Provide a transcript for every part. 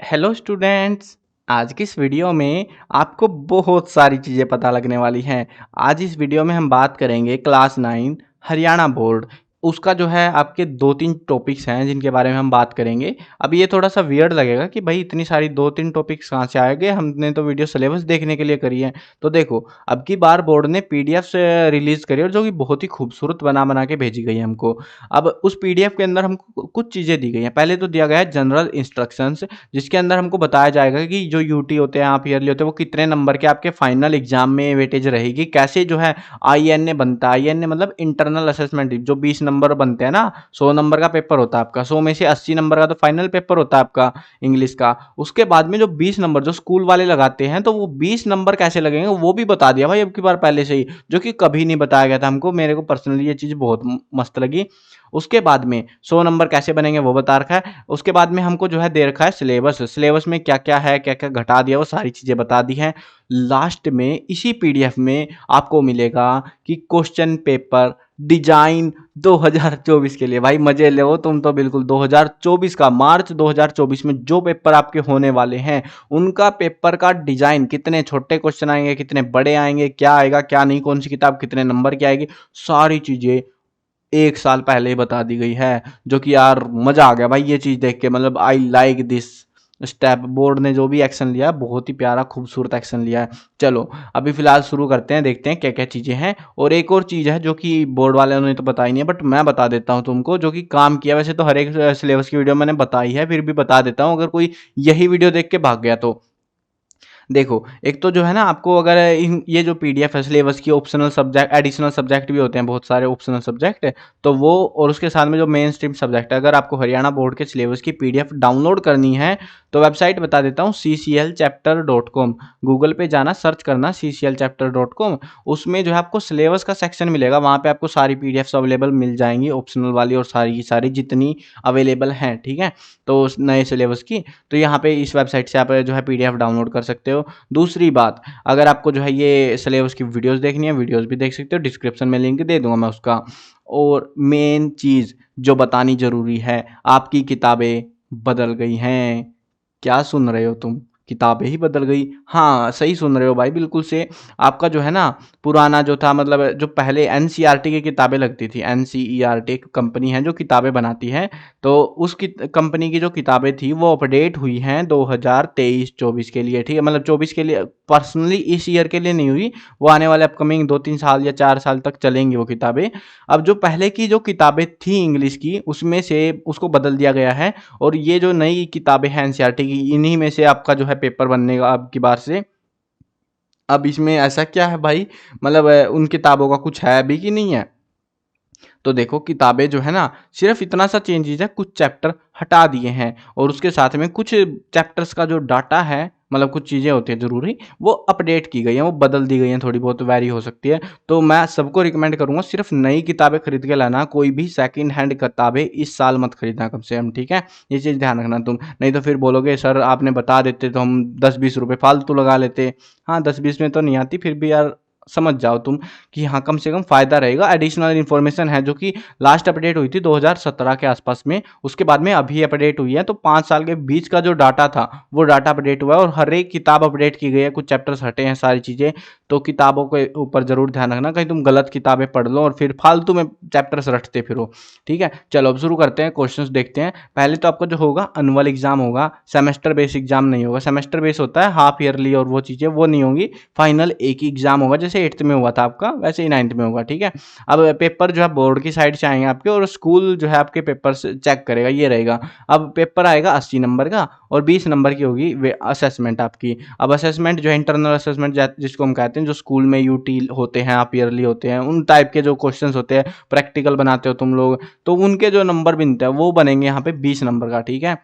Hello students. आज की इस वीडियो में आपको बहुत सारी चीज़ें पता लगने वाली हैं। आज इस वीडियो में हम बात करेंगे क्लास 9 हरियाणा बोर्ड। उसका जो है आपके 2-3 टॉपिक्स हैं जिनके बारे में हम बात करेंगे। अब ये थोड़ा सा वियर्ड लगेगा कि भाई इतनी सारी 2-3 टॉपिक्स कहाँ से आ गए, हमने तो वीडियो सिलेबस देखने के लिए करी है। तो देखो, अब की बार बोर्ड ने पीडीएफ से रिलीज़ करी और जो कि बहुत ही खूबसूरत बना के भेजी गई है हमको। अब उस पीडीएफ के अंदर हमको कुछ चीज़ें दी गई हैं। पहले तो दिया गया है जनरल इंस्ट्रक्शंस, जिसके अंदर हमको बताया जाएगा कि जो यूटी होते हैं, हाफ ईयरली होते हैं, वो कितने नंबर के आपके फाइनल एग्जाम में वेटेज रहेगी, कैसे जो है आईएनए बनता है। आईएनए मतलब इंटरनल असेसमेंट, जो 20 नंबर बनते हैं ना, 100 नंबर का पेपर होता है आपका, 100 में से 80 नंबर का तो फाइनल पेपर होता है आपका इंग्लिश का। उसके बाद में जो 20 नंबर जो स्कूल वाले लगाते हैं, तो वो 20 नंबर कैसे लगेंगे वो भी बता दिया भाई अब की बार पहले से ही, जो कि कभी नहीं बताया गया था हमको। मेरे को पर्सनली ये चीज़ बहुत मस्त लगी। उसके बाद में 100 नंबर कैसे बनेंगे वो बता रखा है। उसके बाद में हमको जो है दे रखा है सिलेबस, सिलेबस में क्या-क्या है, क्या-क्या घटा दिया, वो सारी चीज़ें बता दी हैं। लास्ट में इसी पीडीएफ में आपको मिलेगा कि क्वेश्चन पेपर डिज़ाइन 2024 के लिए। भाई मज़े लो तुम तो बिल्कुल। 2024 का मार्च 2024 में जो पेपर आपके होने वाले हैं, उनका पेपर का डिज़ाइन, कितने छोटे क्वेश्चन आएँगे, कितने बड़े आएँगे, क्या आएगा, क्या नहीं, कौन सी किताब कितने नंबर की आएगी, सारी चीज़ें 1 साल पहले ही बता दी गई है। जो कि यार मज़ा आ गया भाई ये चीज़ देख के। मतलब I like this step. Board ने जो भी एक्शन लिया है बहुत ही प्यारा खूबसूरत एक्शन लिया है। चलो अभी फ़िलहाल शुरू करते हैं, देखते हैं क्या-क्या चीज़ें हैं। और एक और चीज़ है जो कि बोर्ड वालों ने तो बताई नहीं है, बट मैं बता देता हूँ तुमको, जो कि काम किया। वैसे तो हर एक सिलेबस की वीडियो मैंने बताई है, फिर भी बता देता हूँ अगर कोई यही वीडियो देख के भाग गया तो। देखो, एक तो जो है ना, आपको अगर इन ये जो पीडीएफ है सिलेबस की, ऑप्शनल सब्जेक्ट, एडिशनल सब्जेक्ट भी होते हैं बहुत सारे ऑप्शनल सब्जेक्ट, तो वो और उसके साथ में जो मेन स्ट्रीम सब्जेक्ट है, अगर आपको हरियाणा बोर्ड के सिलेबस की पीडीएफ डाउनलोड करनी है तो वेबसाइट बता देता हूँ, cclchapter.com। गूगल पे जाना, सर्च करना cclchapter.com। उसमें जो है आपको सिलेबस का सेक्शन मिलेगा, वहाँ पे आपको सारी पीडीएफ्स अवेलेबल मिल जाएंगी, ऑप्शनल वाली और सारी की सारी जितनी अवेलेबल हैं, ठीक है। तो उस नए सिलेबस की, तो यहाँ पे इस वेबसाइट से आप जो है पीडीएफ डाउनलोड कर सकते हो। दूसरी बात, अगर आपको जो है ये सिलेबस की वीडियोस देखनी है, वीडियोस भी देख सकते हो, डिस्क्रिप्शन में लिंक दे दूंगा मैं उसका। और मेन चीज़ जो बतानी ज़रूरी है, आपकी किताबें बदल गई हैं। क्या सुन रहे हो तुम? किताबें ही बदल गई। हाँ, सही सुन रहे हो भाई, बिल्कुल से। आपका जो है ना, पुराना जो था, मतलब जो पहले एनसीईआरटी की किताबें लगती थी, एनसीईआरटी एक कंपनी है जो किताबें बनाती है, तो उस कंपनी की जो किताबें थी वो अपडेट हुई हैं 2023-24 के लिए, ठीक है। मतलब 24 के लिए, पर्सनली इस ईयर के लिए नहीं हुई, वो आने वाले अपकमिंग 2-3 साल या 4 साल तक चलेंगी वो किताबें। अब जो पहले की जो किताबें थी इंग्लिश की, उसमें से उसको बदल दिया गया है, और ये जो नई किताबें हैं एनसीईआरटी की, इन्हीं में से आपका जो है पेपर बननेगा अब की बार से। अब इसमें ऐसा क्या है भाई, मतलब उन किताबों का कुछ है भी कि नहीं है? तो देखो, किताबें जो है ना, सिर्फ इतना सा चेंजेस है, कुछ चैप्टर हटा दिए हैं, और उसके साथ में कुछ चैप्टर्स का जो डाटा है, मतलब कुछ चीज़ें होती हैं ज़रूरी, वो अपडेट की गई हैं, वो बदल दी गई हैं, थोड़ी बहुत वैरी हो सकती है। तो मैं सबको रिकमेंड करूँगा सिर्फ नई किताबें खरीद के लाना, कोई भी सेकंड हैंड किताबें इस साल मत खरीदना कम से कम, ठीक है। ये चीज़ ध्यान रखना तुम, नहीं तो फिर बोलोगे सर आपने बता देते तो हम 10-20 रुपये फालतू लगा लेते। हाँ, 10-20 में तो नहीं आती, फिर भी यार समझ जाओ तुम कि हाँ, कम से कम फ़ायदा रहेगा। एडिशनल इन्फॉर्मेशन है जो कि लास्ट अपडेट हुई थी 2017 के आसपास में, उसके बाद में अभी अपडेट हुई है। तो 5 साल के बीच का जो डाटा था, वो डाटा अपडेट हुआ है, और हर एक किताब अपडेट की गई है, कुछ चैप्टर्स हटे हैं, सारी चीज़ें। तो किताबों के ऊपर ज़रूर ध्यान रखना, कहीं तुम गलत किताबें पढ़ लो और फिर फालतू में चैप्टर्स रटते फिरो, ठीक है। चलो अब शुरू करते हैं, क्वेश्चंस देखते हैं। पहले तो आपका जो होगा एनुअल एग्जाम होगा, सेमेस्टर बेस एग्जाम नहीं होगा। सेमेस्टर बेस होता है हाफ ईयरली, और वो चीज़ें वो नहीं होंगी। फाइनल एक ही एग्जाम होगा, जैसे 8th में हुआ था आपका, वैसे ही 9th में होगा, ठीक है। अब पेपर जो है बोर्ड की साइड से आएंगे आपके, और स्कूल जो है आपके पेपर से चेक करेगा, ये रहेगा। अब पेपर आएगा 80 नंबर का, और 20 नंबर की होगी वे असेसमेंट आपकी। अब असेसमेंट जो है इंटरनल असेसमेंट जिसको हम कहते हैं, जो स्कूल में यूटी होते हैं, हाफ ईयरली होते हैं, उन टाइप के जो क्वेश्चंस होते हैं, प्रैक्टिकल बनाते हो तुम लोग, तो उनके जो नंबर बनते हैं वो बनेंगे यहाँ पे 20 नंबर का, ठीक है।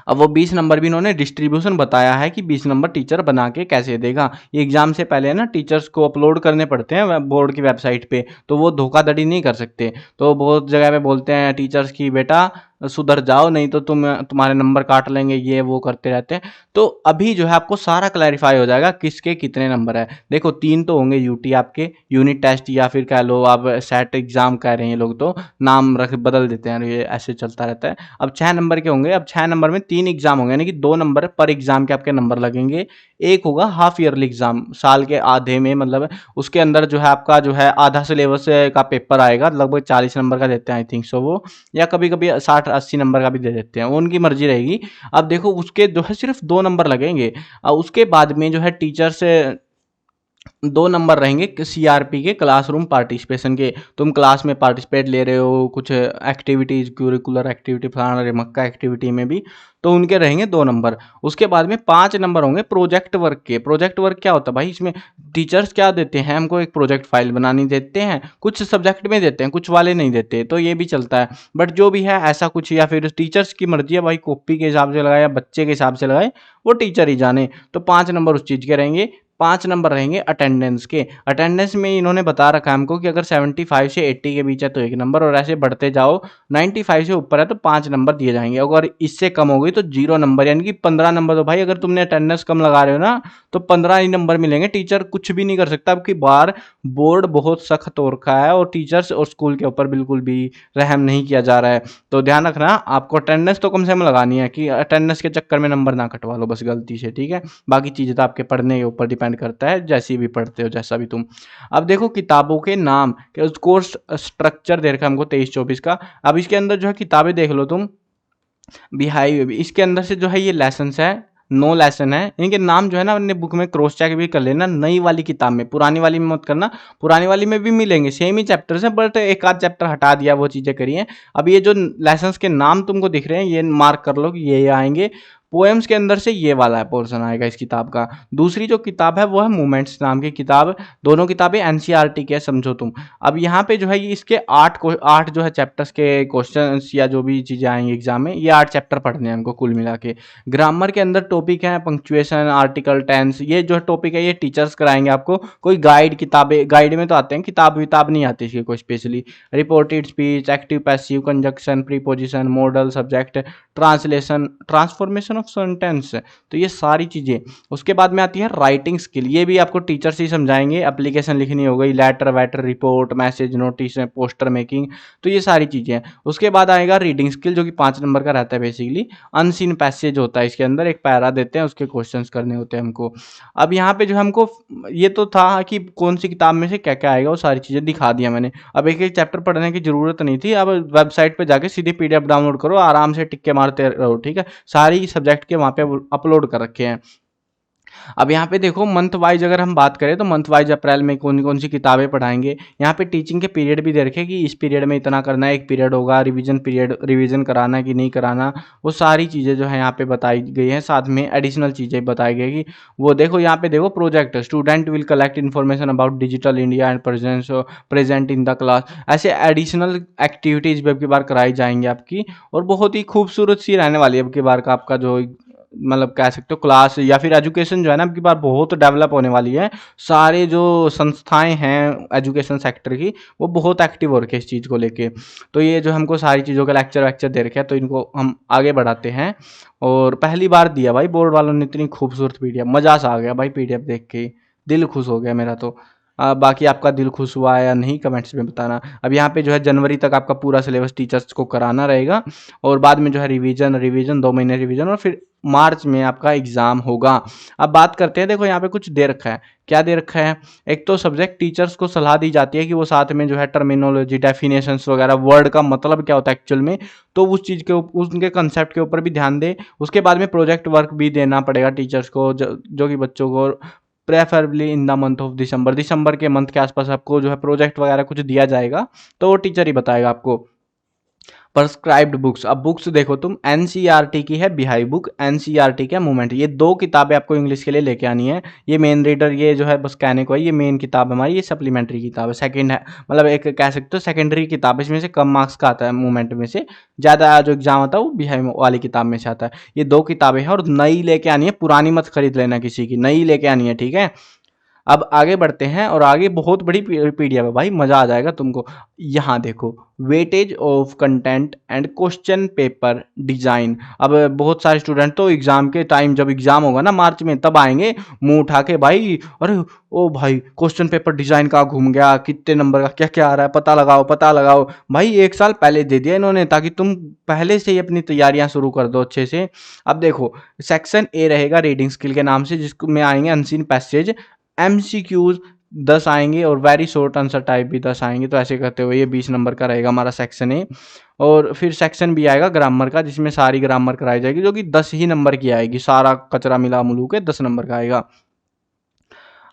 अब वो 20 नंबर भी इन्होंने डिस्ट्रीब्यूशन बताया है कि 20 नंबर टीचर बना के कैसे देगा। ये एग्जाम से पहले ना टीचर्स को अपलोड करने पड़ते हैं बोर्ड की वेबसाइट पे, तो वो धोखाधड़ी नहीं कर सकते। तो बहुत जगह पे बोलते हैं टीचर्स की बेटा सुधर जाओ, नहीं तो तुम्हारे नंबर काट लेंगे, ये वो करते रहते हैं। तो अभी जो है आपको सारा क्लैरिफाई हो जाएगा किसके कितने नंबर है। देखो 3 तो होंगे यूटी आपके, यूनिट टेस्ट या फिर कह लो आप सेट एग्जाम कह रहे हैं, ये लोग तो नाम रख बदल देते हैं, ये ऐसे चलता रहता है। अब 6 नंबर के होंगे। अब 6 नंबर में 3 एग्जाम होंगे, यानी कि 2 नंबर पर एग्जाम के आपके नंबर लगेंगे। एक होगा हाफ ईयरली एग्जाम, साल के आधे में, मतलब उसके अंदर जो है आपका जो है आधा सिलेबस का पेपर आएगा, लगभग 40 नंबर का देते हैं आई थिंक सो वो, या कभी कभी 60-80 नंबर का भी दे देते हैं, वो उनकी मर्जी रहेगी। अब देखो उसके जो है सिर्फ 2 नंबर लगेंगे। उसके बाद में जो है टीचर से 2 नंबर रहेंगे सीआरपी के, क्लासरूम पार्टिसिपेशन के। तुम क्लास में पार्टिसिपेट ले रहे हो कुछ एक्टिविटीज, क्यूरिकुलर एक्टिविटी, फलाना रिमक्का एक्टिविटी में भी, तो उनके रहेंगे 2 नंबर। उसके बाद में 5 नंबर होंगे प्रोजेक्ट वर्क के। प्रोजेक्ट वर्क क्या होता है भाई, इसमें टीचर्स क्या देते हैं हमको, एक प्रोजेक्ट फाइल बनानी देते हैं, कुछ सब्जेक्ट में देते हैं, कुछ वाले नहीं देते, तो ये भी चलता है। बट जो भी है ऐसा कुछ, या फिर टीचर्स की मर्जी है भाई, कॉपी के हिसाब से लगाए या बच्चे के हिसाब से लगाए, वो टीचर ही जाने। तो 5 नंबर उस चीज़ के रहेंगे। 5 नंबर रहेंगे अटेंडेंस के। अटेंडेंस में इन्होंने बता रखा है हमको कि अगर 75 से 80 के बीच है तो 1 नंबर, और ऐसे बढ़ते जाओ 95 से ऊपर है तो 5 नंबर दिए जाएंगे। अगर इससे कम हो गई तो 0 नंबर, यानी कि 15 नंबर। तो भाई अगर तुमने अटेंडेंस कम लगा रहे हो ना, तो 15 ही नंबर मिलेंगे। टीचर कुछ भी नहीं कर सकता। अब की बार बोर्ड बहुत सख्त हो रखा है, और टीचर्स और स्कूल के ऊपर बिल्कुल भी रहम नहीं किया जा रहा है। तो ध्यान रखना, आपको अटेंडेंस तो कम से कम लगानी है, कि अटेंडेंस के चक्कर में नंबर ना कटवा लो बस गलती से, ठीक है। बाकी चीज़ें तो आपके पढ़ने के ऊपर डिपेंड करता है, जैसी भी पढ़ते हो, जैसा भी तुम। अब देखो किताबों के नाम, कोर्स स्ट्रक्चर दे रखा है हमको 23-24 का। अब इसके अंदर जो है किताबें देख लो तुम, बिहाई इसके अंदर से जो है ये लेसन है, 9 लेसन है। इनके नाम जो है ना अपने बुक में क्रॉस चेक भी कर लेना, नई वाली किताब में, पुरानी वाली में मत करना। पुरानी वाली में भी मिलेंगे सेम ही चैप्टर्स हैं, बट एक आध चैप्टर हटा दिया, वो चीज़ें करिए। अब ये जो लेसन्स के नाम तुमको दिख रहे हैं, ये मार्क कर लो कि ये आएंगे। पोएम्स के अंदर से ये वाला पोर्शन आएगा इस किताब का। दूसरी जो किताब है वो है मूवमेंट्स नाम की किताब। दोनों किताबें एनसीईआरटी के, समझो तुम। अब यहाँ पे जो है ये इसके 8 जो है चैप्टर्स के क्वेश्चंस या जो भी चीज़ें आएंगी एग्जाम में, ये 8 चैप्टर पढ़ने हैं हमको कुल मिला के। ग्रामर के अंदर टॉपिक है पंक्चुएशन, आर्टिकल, टेंस, ये जो टॉपिक है ये टीचर्स कराएंगे आपको। कोई गाइड, किताबें गाइड में तो आते हैं, किताब विताब नहीं आती इसकी कोई specially. Reported speech, active passive, conjunction, preposition, model, subject, translation, transformation of sentence, तो ये सारी चीज़ें। उसके बाद में आती है राइटिंग स्किल, ये भी आपको टीचर्स ही समझाएंगे। एप्लीकेशन लिखनी हो गई, letter waiter, report, message, notice, poster making, तो ये सारी चीज़ें हैं। उसके बाद आएगा रीडिंग स्किल, जो कि 5 नंबर का रहता है बेसिकली। अनसीन पैसेज होता है इसके अंदर, एक पैरा देते हैं, उसके क्वेश्चंस करने होते हैं हमको। अब यहाँ पे जो हमको, ये तो था कि कौन सी किताब में से क्या क्या आएगा, वो सारी चीज़ें दिखा दिया मैंने। अब एक एक चैप्टर पढ़ने की जरूरत नहीं थी। अब वेबसाइट पे जाके सीधी पीडीएफ डाउनलोड करो, आराम से टिक के मारते रहो, ठीक है। सारी सब्जेक्ट के वहाँ पे अपलोड कर रखे हैं। अब यहाँ पे देखो मंथ वाइज अगर हम बात करें, तो मंथ वाइज अप्रैल में कौन कौन सी किताबें पढ़ाएंगे। यहाँ पे टीचिंग के पीरियड भी दे रखे कि इस पीरियड में इतना करना है, एक पीरियड होगा रिवीजन पीरियड, रिवीजन कराना है कि नहीं कराना, वो सारी चीज़ें जो है यहाँ पे बताई गई हैं। साथ में एडिशनल चीज़ें बताई गई कि वो देखो यहाँ पे देखो, project student will collect information about digital India and present in the class. ऐसे एडिशनल एक्टिविटीज़ भी अब की बार कराई जाएंगी आपकी, और बहुत ही खूबसूरत सी रहने वाली है अब की बार का आपका जो, मतलब कह सकते हो क्लास या फिर एजुकेशन जो है ना अब की बार बहुत डेवलप होने वाली है। सारे जो संस्थाएं हैं एजुकेशन सेक्टर की, वो बहुत एक्टिव हो रखे इस चीज़ को लेके। तो ये जो हमको सारी चीज़ों का लेक्चर वेक्चर दे रखे हैं, तो इनको हम आगे बढ़ाते हैं। और पहली बार दिया भाई बोर्ड वालों ने इतनी खूबसूरत पीडीएफ, मज़ा सा आ गया भाई पीडीएफ देख के, दिल खुश हो गया मेरा तो। बाकी आपका दिल खुश हुआ है या नहीं कमेंट्स में बताना। अब यहाँ पे जो है जनवरी तक आपका पूरा सिलेबस टीचर्स को कराना रहेगा, और बाद में जो है रिवीजन 2 महीने रिवीजन, और फिर मार्च में आपका एग्जाम होगा। अब बात करते हैं, देखो यहाँ पे कुछ दे रखा है। क्या दे रखा है, एक तो सब्जेक्ट टीचर्स को सलाह दी जाती है कि वो साथ में जो है टर्मिनोलॉजी, डेफिनेशंस वगैरह, वर्ड का मतलब क्या होता है एक्चुअल में, तो उस चीज़ के उनके कंसेप्ट के ऊपर भी ध्यान दे। उसके बाद में प्रोजेक्ट वर्क भी देना पड़ेगा टीचर्स को, जो कि बच्चों को preferably in the month of December के मंथ के आसपास आपको जो है प्रोजेक्ट वगैरह कुछ दिया जाएगा, तो वो टीचर ही बताएगा आपको। प्रिस्क्राइब्ड बुक्स, अब बुक्स देखो तुम, एनसीईआरटी की है बिहाई बुक, एनसीईआरटी का मूवमेंट, ये 2 किताबें आपको इंग्लिश के लिए लेके आनी है। ये मेन रीडर, ये जो है बस कहने को है, ये मेन किताब हमारी, ये सप्लीमेंट्री किताब है, सेकंड है, मतलब एक कह सकते हो सेकेंडरी किताब है, इसमें से कम मार्क्स का आता है मूवमेंट में से, ज़्यादा जो एग्जाम आता है वो बिहाई वाली किताब में से आता है। ये 2 किताबें हैं, और नई लेके आनी है, पुरानी मत खरीद लेना किसी की, नई लेके आनी है, ठीक है। अब आगे बढ़ते हैं और आगे बहुत बड़ी पीडीएफ है भाई, मज़ा आ जाएगा तुमको। यहाँ देखो, weightage of content and question paper design. अब बहुत सारे स्टूडेंट तो एग्जाम के टाइम, जब एग्जाम होगा ना मार्च में, तब आएंगे मुंह उठा के, भाई अरे ओ भाई क्वेश्चन पेपर डिजाइन का घूम गया, कितने नंबर का क्या क्या आ रहा है, पता लगाओ पता लगाओ। भाई एक साल पहले दे दिया इन्होंने, ताकि तुम पहले से ही अपनी तैयारियां शुरू कर दो अच्छे से। अब देखो, सेक्शन ए रहेगा रीडिंग स्किल के नाम से, जिसमें आएंगे अनसीन पैसेज, एमसीक्यूज 10 आएंगे और वेरी शॉर्ट आंसर टाइप भी 10 आएंगे। तो ऐसे करते हुए ये 20 नंबर का रहेगा हमारा सेक्शन ए। और फिर सेक्शन बी आएगा ग्रामर का, जिसमें सारी ग्रामर कराई जाएगी, जो कि 10 ही नंबर की आएगी, सारा कचरा मिला मिलू के 10 नंबर का आएगा।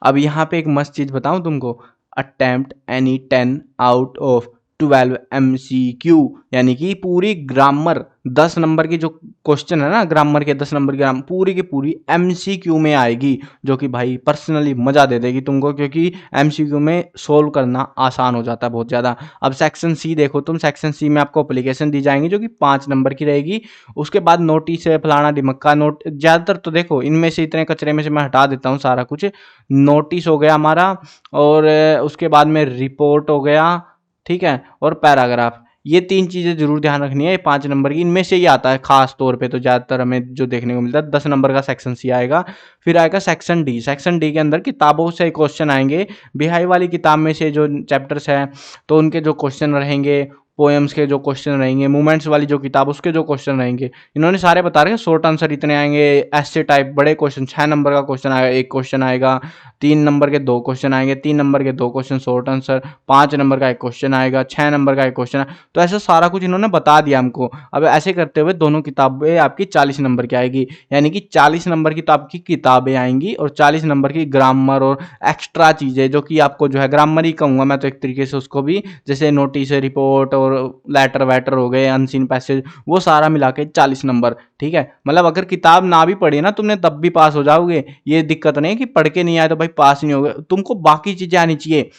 अब यहाँ पे एक मस्त चीज बताऊं तुमको, attempt any 10 out of 12 MCQ, यानी कि पूरी ग्रामर 10 नंबर की जो क्वेश्चन है ना, ग्रामर के 10 नंबर की ग्रामर पूरी की पूरी MCQ में आएगी, जो कि भाई पर्सनली मजा दे देगी तुमको, क्योंकि MCQ में सोल्व करना आसान हो जाता है बहुत ज़्यादा। अब सेक्शन सी देखो तुम, सेक्शन सी में आपको एप्लीकेशन दी जाएंगी, जो कि 5 नंबर की रहेगी। उसके बाद नोटिस है, फलाना डिमक्का नोट, ज़्यादातर तो देखो इनमें से, इतने कचरे में से मैं हटा देता हूँ सारा कुछ। नोटिस हो गया हमारा, और उसके बाद में रिपोर्ट हो गया, ठीक है, और पैराग्राफ। ये 3 चीज़ें जरूर ध्यान रखनी है, ये 5 नंबर की, इनमें से ही आता है खास तौर पे, तो ज़्यादातर हमें जो देखने को मिलता है 10 नंबर का सेक्शन सी आएगा। फिर आएगा सेक्शन डी। सेक्शन डी के अंदर किताबों से क्वेश्चन आएंगे, बिहाई वाली किताब में से जो चैप्टर्स हैं, तो उनके जो क्वेश्चन रहेंगे, पोएम्स के जो क्वेश्चन रहेंगे, मूवमेंट्स वाली जो किताब, उसके जो क्वेश्चन रहेंगे, इन्होंने सारे बता रहे हैं। शॉर्ट आंसर इतने आएंगे, ऐसे टाइप बड़े क्वेश्चन 6 नंबर का क्वेश्चन आएगा, 1 क्वेश्चन आएगा, 3 नंबर के 2 क्वेश्चन आएंगे, 3 नंबर के 2 क्वेश्चन शॉर्ट आंसर, 5 नंबर का 1 क्वेश्चन आएगा, 6 नंबर का 1 क्वेश्चन। तो ऐसा सारा कुछ इन्होंने बता दिया हमको। अब ऐसे करते हुए दोनों किताबें आपकी 40 नंबर की आएगी, यानी कि 40 नंबर की तो आपकी किताबें आएंगी, और 40 नंबर की ग्रामर और एक्स्ट्रा चीज़ें, जो कि आपको जो है ग्रामर ही कहूँगा मैं तो एक तरीके से उसको भी, जैसे नोटिस, रिपोर्ट और लेटर वेटर हो गए, अनसीन पैसेज, वो सारा मिला के 40 नंबर। ठीक है, मतलब अगर किताब ना भी पढ़ी ना तुमने, तब भी पास हो जाओगे। ये दिक्कत नहीं है कि पढ़ के नहीं आए तो भाई पास नहीं होगे, तुमको बाकी चीजें आनी चाहिए।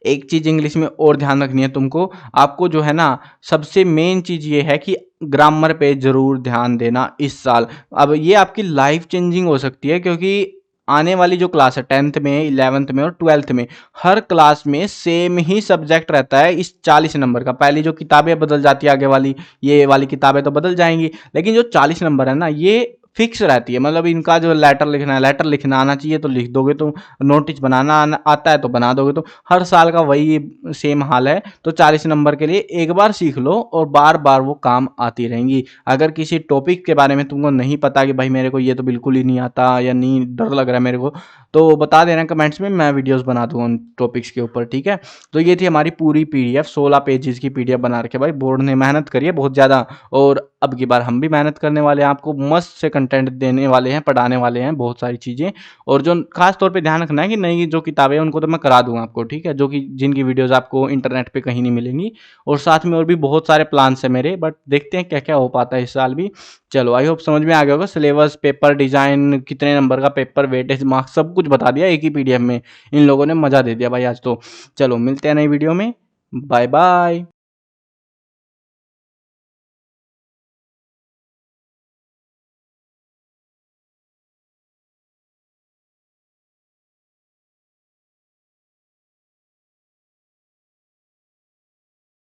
एक चीज इंग्लिश में और ध्यान रखनी है तुमको, आपको जो है ना, सबसे मेन चीज ये है कि ग्रामर पे जरूर ध्यान देना इस साल। अब ये आपकी लाइफ चेंजिंग हो सकती है, क्योंकि आने वाली जो क्लास है 10th में, 11th में और 12th में, हर क्लास में सेम ही सब्जेक्ट रहता है इस 40 नंबर का। पहली जो किताबें बदल जाती है आगे वाली, ये वाली किताबें तो बदल जाएंगी, लेकिन जो 40 नंबर है ना, ये फिक्स रहती है। मतलब इनका जो लेटर लिखना है, लेटर लिखना आना चाहिए तो लिख दोगे तुम, नोटिस बनाना आता है तो बना दोगे तुम, हर साल का वही सेम हाल है। तो 40 नंबर के लिए एक बार सीख लो और बार बार वो काम आती रहेंगी। अगर किसी टॉपिक के बारे में तुमको नहीं पता कि भाई मेरे को ये तो बिल्कुल ही नहीं आता, या नहीं डर लग रहा है मेरे को, तो बता देना कमेंट्स में, मैं वीडियोस बना दूंगा उन टॉपिक्स के ऊपर। ठीक है, तो ये थी हमारी पूरी पीडीएफ, 16 पेजेस की पीडीएफ बना रखे भाई, बोर्ड ने मेहनत करी है बहुत ज़्यादा, और अब की बार हम भी मेहनत करने वाले हैं, आपको मस्त से कंटेंट देने वाले हैं, पढ़ाने वाले हैं बहुत सारी चीज़ें। और जो खास तौर पे ध्यान रखना है कि नई जो किताबें हैं उनको तो मैं करा दूंगा आपको, ठीक है, जो कि जिनकी वीडियोस आपको इंटरनेट पे कहीं नहीं मिलेंगी। और साथ में और भी बहुत सारे प्लान्स हैं मेरे, बट देखते हैं क्या क्या हो पाता है इस साल भी। चलो, आई होप समझ में आ गया होगा, सिलेबस, पेपर डिजाइन, कितने नंबर का पेपर, वेटेज, मार्क्स, सब कुछ बता दिया एक ही पीडीएफ में। इन लोगों ने मजा दे दिया भाई आज तो। चलो मिलते हैं नई वीडियो में, बाय बाय।